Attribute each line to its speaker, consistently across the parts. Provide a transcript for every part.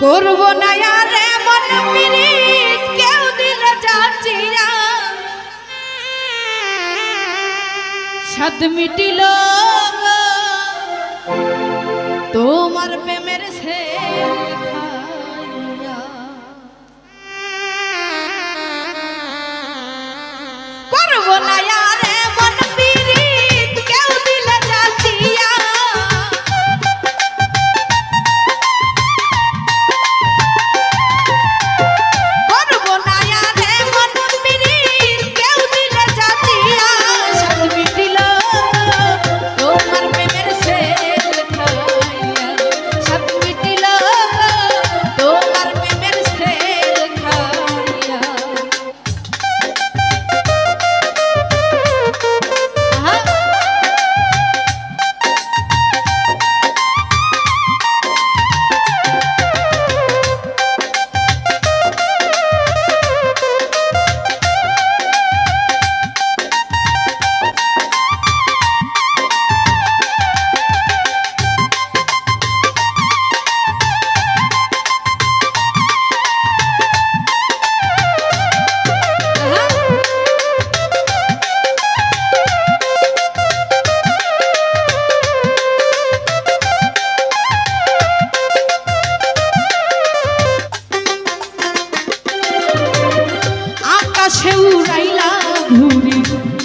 Speaker 1: করব না আর এমন পিরিত কেউ দিলে যাচিয়া সাদ মিটিল তোমার প্রেমের সে খাইয়া করব না আর এমন পিরিত কেউ দিলে যাচিয়া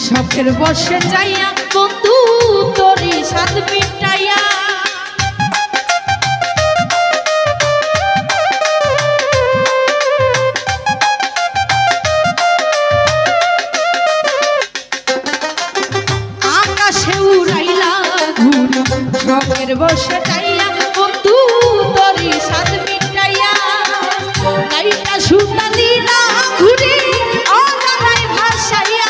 Speaker 1: শখের বসে যাইয়া বন্ধু তোরি সাদ মিটাইয়া আকাশে উড়াইলা ঘুরি শখের বসে যাইয়া বন্ধু তোরি সাদ মিটাইয়া গাইটা সুতা দিলা ঘুরি অজানাই ভাসাইয়া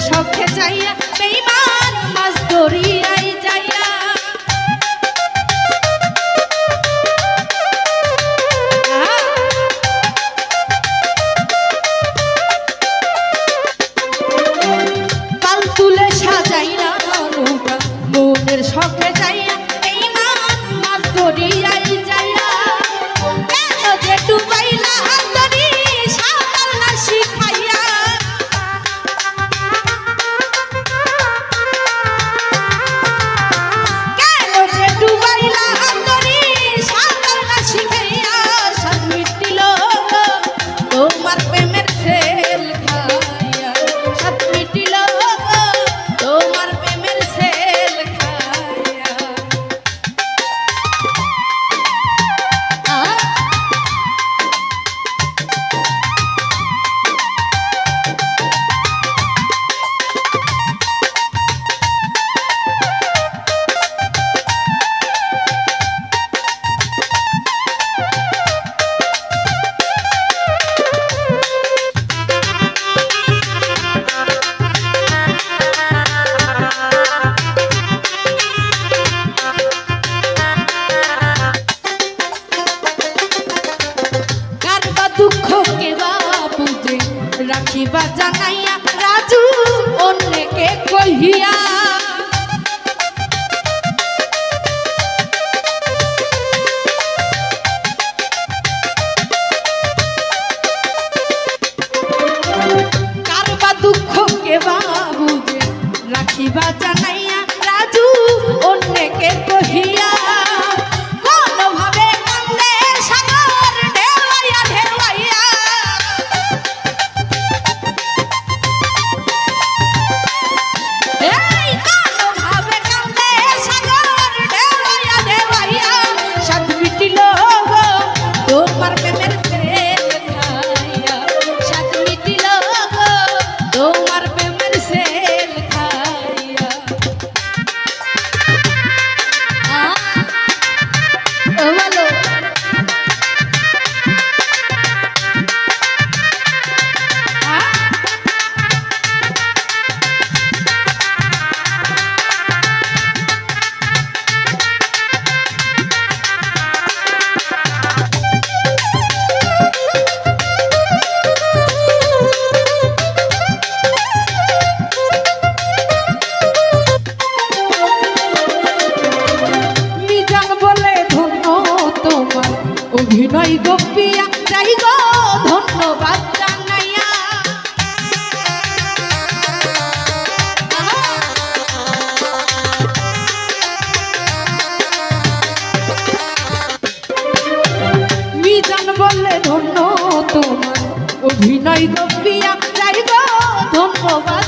Speaker 1: শখে যাইয়া বেঈমান মাছ ধরিয়াই যাইয়া পাল তুলে সাজাইয়া নৌকা মনের শখে যাইয়া বেঈমান মাছ ধরিয়াই যাইয়া কেন যে ডুবাইলা হাতরি সাঁতার না শিখাইয়া রাখিবা জানাইয়া রাজু অন্যকে কহিয়া আসিবা জানাইয়া রাজু অন্যকে কহিয়া কোনভাবে কান্দে সাগর ঢেউয়াইয়া ঢেউয়াইয়া এই কোনভাবে কান্দে সাগর ঢেউয়াইয়া ঢেউয়াইয়া সাত মিটিল গো তোমার প্রেমের সেল খাইয়া সাত মিটিল গো তোমার প্রেমের সেল খাইয়া ও বলো মিজান বলে ধন্য তোমার অভিনয় গোপিয়া যাই গো ধন্যবাদ জানাইয়া মিজান বলে ধন্য তোমার অভিনয় গোপিয়া যাই গো ধন্যবাদ